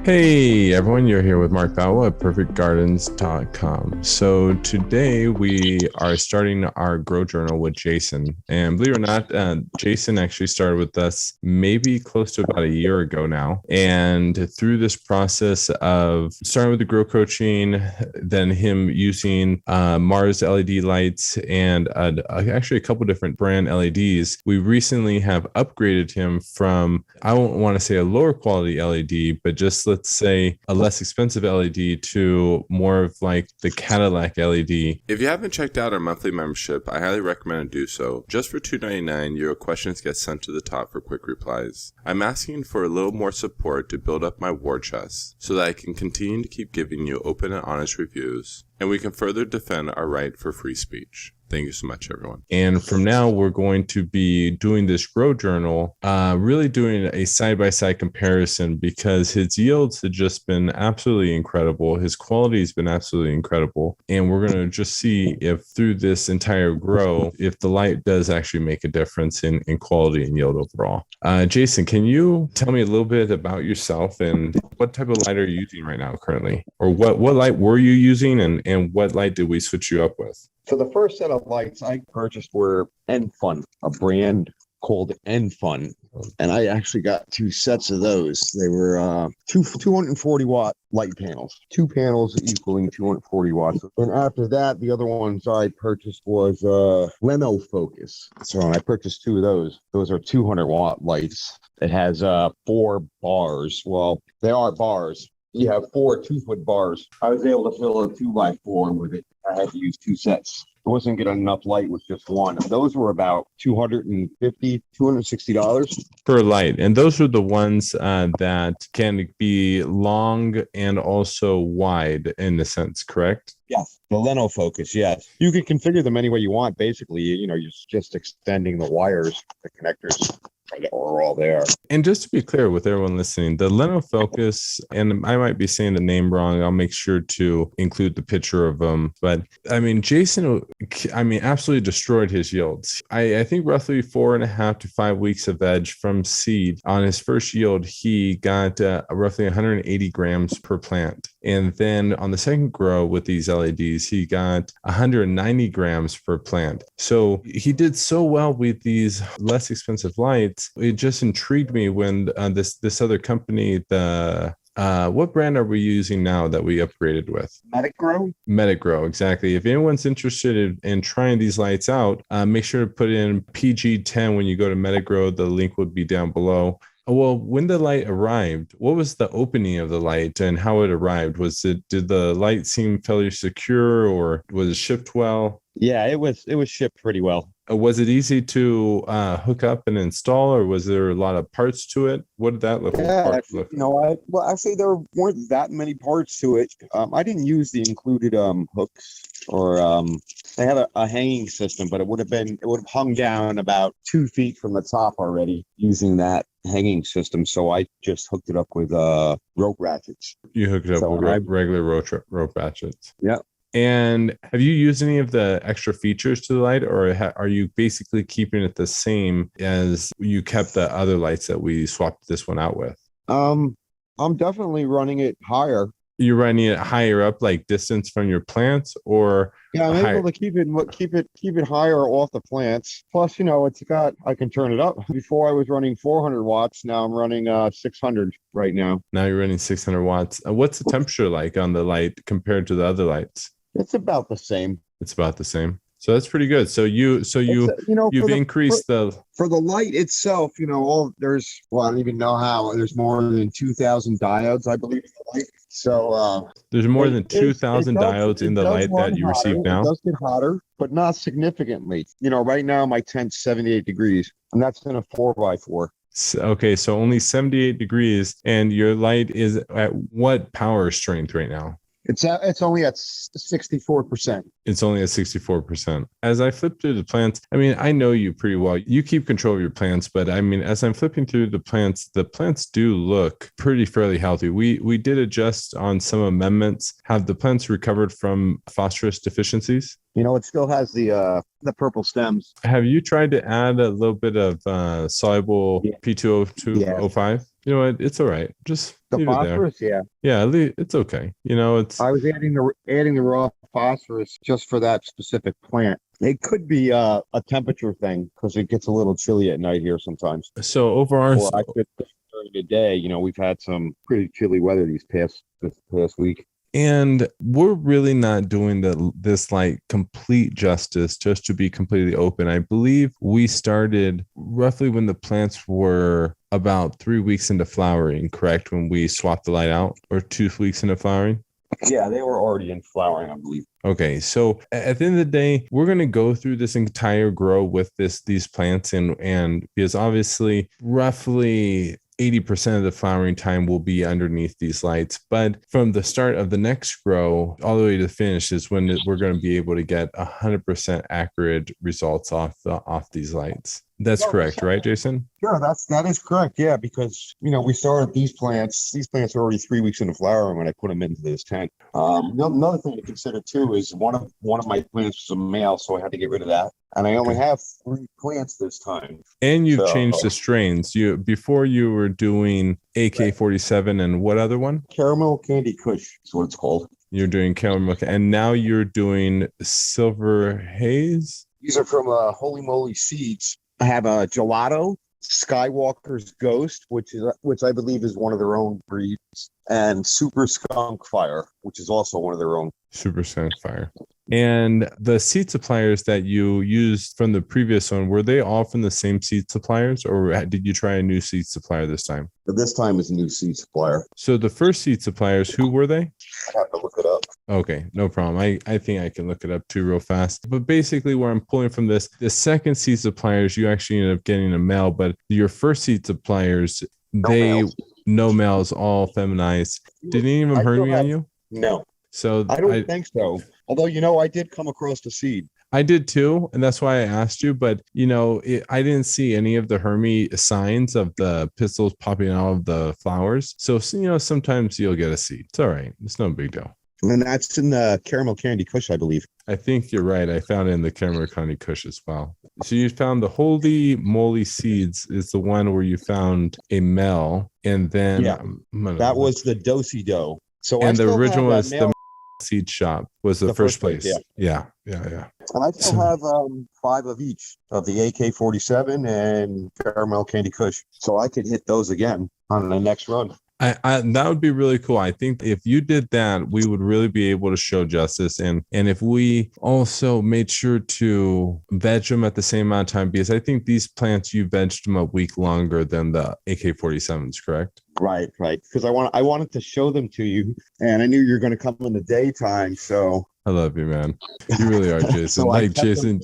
Hey everyone, you're here with Mark Bawa at perfectgardens.com. So today we are starting our grow journal with Jason. And believe it or not, Jason actually started with us maybe close to about a year ago now. And through this process of starting with the grow coaching, then him using Mars LED lights and actually a couple different brand LEDs, we recently have upgraded him from, I won't want to say a lower quality LED, but just let's say a less expensive LED to more of like the Cadillac LED. If you haven't checked out our monthly membership, I highly recommend to do so. Just for $2.99, your questions get sent to the top for quick replies. I'm asking for a little more support to build up my war chest so that I can continue to keep giving you open and honest reviews, and we can further defend our right for free speech. Thank you so much, everyone. And from now, we're going to be doing this grow journal, really doing a side-by-side comparison because his yields have just been absolutely incredible. His quality has been absolutely incredible. And we're going to just see if through this entire grow, if the light does actually make a difference in quality and yield overall. Jason, can you tell me a little bit about yourself and what type of light are you using right now currently? Or what light were you using and what light did we switch you up with? So the first set of lights I purchased were Enfun, a brand called Enfun. And I actually got two sets of those. They were 240 watt light panels, two panels equaling 240 watts. And after that, the other ones I purchased was Leno Focus. So I purchased two of those. Those are 200 watt lights. It has 4 bars. Well, they are bars. You have 4 2-foot bars. I was able to fill a 2x4 with it. I had to use 2 sets. I wasn't getting enough light with just one. Those were about $260 per light. And those are the ones that can be long and also wide in a sense, correct? Yes. The Leno Focus, yes. You can configure them any way you want. Basically, you're just extending the wires, the connectors are all there. And just to be clear with everyone listening, the Leno Focus, and I might be saying the name wrong, I'll make sure to include the picture of them. But I mean, Jason, absolutely destroyed his yields. I think roughly 4.5 to 5 weeks of veg from seed. On his first yield, he got roughly 180 grams per plant. And then on the second grow with these LEDs, he got 190 grams per plant. So he did so well with these less expensive lights. It just intrigued me when this other company, what brand are we using now that we upgraded with? Metagrow, exactly. If anyone's interested in trying these lights out, make sure to put in PG10 when you go to Metagrow. The link would be down below. Well, when the light arrived, what was the opening of the light and how it arrived? Did the light seem fairly secure or was it shipped well? Yeah, it was shipped pretty well. Was it easy to hook up and install, or was there a lot of parts to it? What did that look like? Actually, there weren't that many parts to it. I didn't use the included hooks, or they had a hanging system, but it would have hung down about 2 feet from the top already using that hanging system. So I just hooked it up with rope ratchets. You hooked it up with regular rope ratchets. Yeah. And have you used any of the extra features to the light, or are you basically keeping it the same as you kept the other lights that we swapped this one out with? I'm definitely running it higher. You're running it higher up, like distance from your plants, or yeah, I'm able to keep it higher off the plants. Plus, I can turn it up. Before I was running 400 watts. Now I'm running 600 right now. Now you're running 600 watts. What's the temperature like on the light compared to the other lights? It's about the same. It's about the same. So that's pretty good. So you've increased for the light itself. I don't even know how. There's more than 2,000 diodes, I believe, in the light. So there's more than 2,000 diodes in the light that you receive now. It does get hotter, but not significantly. Right now my tent's 78 degrees, and that's in a 4x4. Okay, so only 78 degrees, and your light is at what power strength right now? It's only at 64%. It's only at 64%. As I flip through the plants, I know you pretty well. You keep control of your plants, but as I'm flipping through the plants do look fairly healthy. We did adjust on some amendments. Have the plants recovered from phosphorus deficiencies? It still has the purple stems. Have you tried to add a little bit of soluble P2O2O5? You know what? It's all right. Just The leave it there. phosphorus, yeah. Yeah, it's okay. You know, it's I was adding the raw phosphorus just for that specific plant. It could be a temperature thing because it gets a little chilly at night here sometimes. so over our Or I could during the day. You know, we've had some pretty chilly weather this past week. and we're really not doing this like complete justice. Just to be completely open, I believe we started roughly when the plants were about 3 weeks into flowering, correct? When we swapped the light out, or 2 weeks into flowering. Yeah, they were already in flowering, I believe. Okay, so at the end of the day, we're gonna go through this entire grow with these plants, and because obviously roughly 80% of the flowering time will be underneath these lights. But from the start of the next grow all the way to the finish is when we're going to be able to get 100% accurate results off these lights. That's correct, right, Jason? Sure, that is correct. Yeah, because we started these plants. These plants are already 3 weeks into flowering when I put them into this tent. Another thing to consider too is one of my plants was a male, so I had to get rid of that. And I only have 3 plants this time. And you've So- changed the strains. Before you were doing AK-47 and what other one? Caramel Candy Kush is what it's called. You're doing caramel, and now you're doing Silver Haze. These are from Holy Moly Seeds. I have a Gelato, Skywalker's Ghost, which I believe is one of their own breeds, and Super Skunk Fire, which is also one of their own. Super Skunk Fire. And the seed suppliers that you used from the previous one, were they all from the same seed suppliers, or did you try a new seed supplier this time? But this time is a new seed supplier. So the first seed suppliers, who were they? I have to look it up. Okay, no problem. I think I can look it up too real fast. But basically where I'm pulling from this, the second seed suppliers, you actually end up getting a male, but your first seed suppliers, no males, all feminized. Did any of them hurt me on you? No, So I don't think so. Although, I did come across the seed. I did too, and that's why I asked you. But I didn't see any of the Hermy signs of the pistils popping out of the flowers. So sometimes you'll get a seed. It's all right. It's no big deal. And that's in the Caramel Candy Kush, I believe. I think you're right. I found it in the Caramel Candy Kush as well. So you found the Holy Moly Seeds is the one where you found a male, and then that was the Do-si-do. So and the original was the seed shop was the first place. Yeah. And I still have 5 of each of the AK-47 and Caramel Candy Kush, so I could hit those again on the next run. That would be really cool. I think if you did that, we would really be able to show justice. And if we also made sure to veg them at the same amount of time, because I think these plants, you vegged them a week longer than the AK-47s, correct? Right. Because I wanted to show them to you, and I knew you were going to come in the daytime, so. I love you, man. You really are, Jason. So Jason.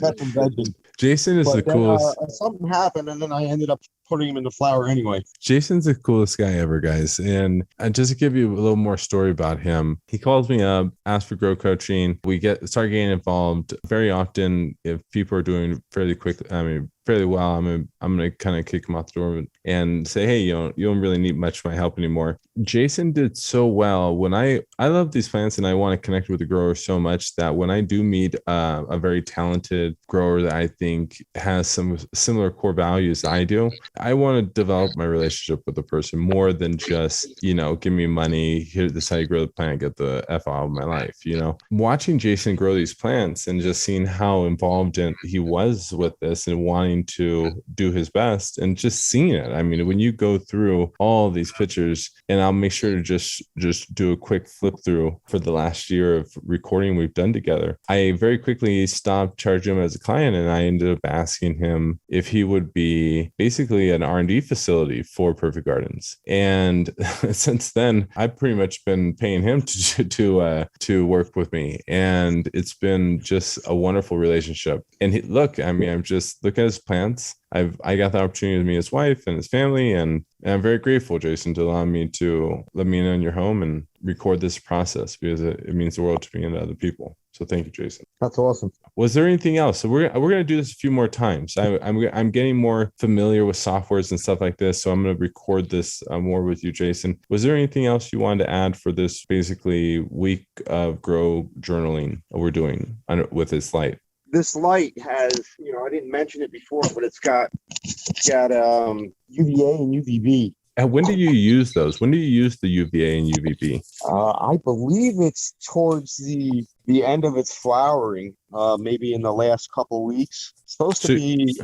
Jason is the coolest. Something happened, and then I ended up putting him in the flower anyway. Jason's the coolest guy ever, guys. And just to give you a little more story about him, he calls me up, asks for grow coaching. We start getting involved very often. If people are doing fairly well, I'm gonna kind of kick him out the door and say, hey, you don't really need much of my help anymore. Jason did so well. When I love these plants and I want to connect with the grower so much that when I do meet a very talented grower that I think has some similar core values that I do, I want to develop my relationship with the person more than just, give me money, this is how you grow the plant, get the F out of my life. Watching Jason grow these plants and just seeing how involved he was with this and wanting to do his best and just seeing it. I mean, when you go through all these pictures, and I'll make sure to just do a quick flip through for the last year of recording we've done together, I very quickly stopped charging him as a client, and I ended up asking him if he would be basically an R&D facility for Perfect Gardens. And since then, I've pretty much been paying him to work with me, and it's been just a wonderful relationship. And I'm just looking at his plants. I got the opportunity to meet his wife and his family, and I'm very grateful, Jason, to let me in your home and record this process, because it means the world to me and to other people. So thank you, Jason. That's awesome. Was there anything else? So we're going to do this a few more times. I'm getting more familiar with softwares and stuff like this, so I'm going to record this more with you, Jason. Was there anything else you wanted to add for this basically week of grow journaling we're doing with this light? This light has, I didn't mention it before, but it's got UVA and UVB. And when do you use those? When do you use the UVA and UVB? I believe it's towards the end of its flowering, maybe in the last couple weeks. It's supposed to So- be.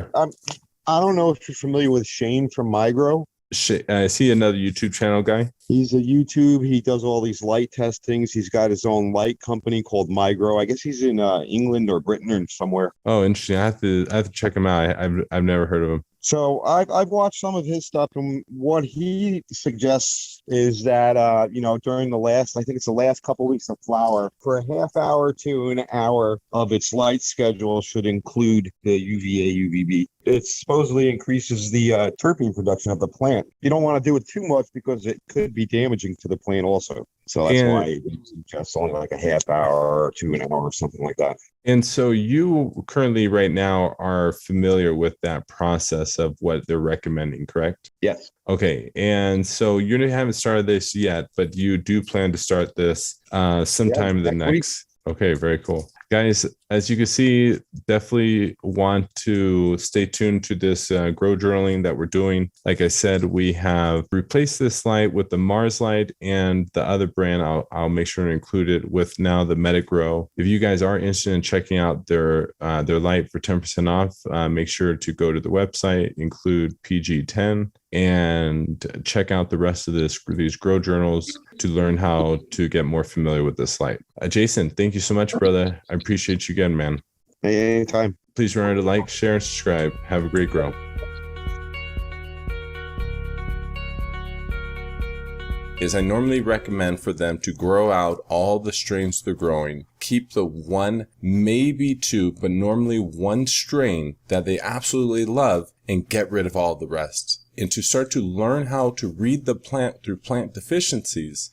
I don't know if you're familiar with Shane from Migro. I see another YouTube channel guy. He's a YouTube. He does all these light testings. He's got his own light company called Migro. I guess he's in England or Britain or somewhere. Oh, interesting. I have to check him out. I've never heard of him. So I've watched some of his stuff, and what he suggests is that during I think it's the last couple weeks of flower, for a half hour to an hour of its light schedule should include the UVA UVB. It supposedly increases the terpene production of the plant. You don't want to do it too much because it could be damaging to the plant also. So that's And- why he suggests only like a half hour to an hour or something like that. And so you currently right now are familiar with that process of what they're recommending, correct? Yes. Okay. And so you haven't started this yet, but you do plan to start this sometime the next week. next. Okay, very cool. Guys, as you can see, definitely want to stay tuned to this grow journaling that we're doing. Like I said, we have replaced this light with the Mars light, and the other brand, I'll make sure to include it with now the MetaGrow. If you guys are interested in checking out their light for 10% off, make sure to go to the website, include PG10, and check out the rest of these grow journals to learn how to get more familiar with this light. Jason, thank you so much, brother. I appreciate you again, man. Hey, anytime. Please remember to like, share, and subscribe. Have a great grow. I normally recommend for them to grow out all the strains they're growing. Keep the one, maybe two, but normally one strain that they absolutely love and get rid of all the rest. And to start to learn how to read the plant through plant deficiencies,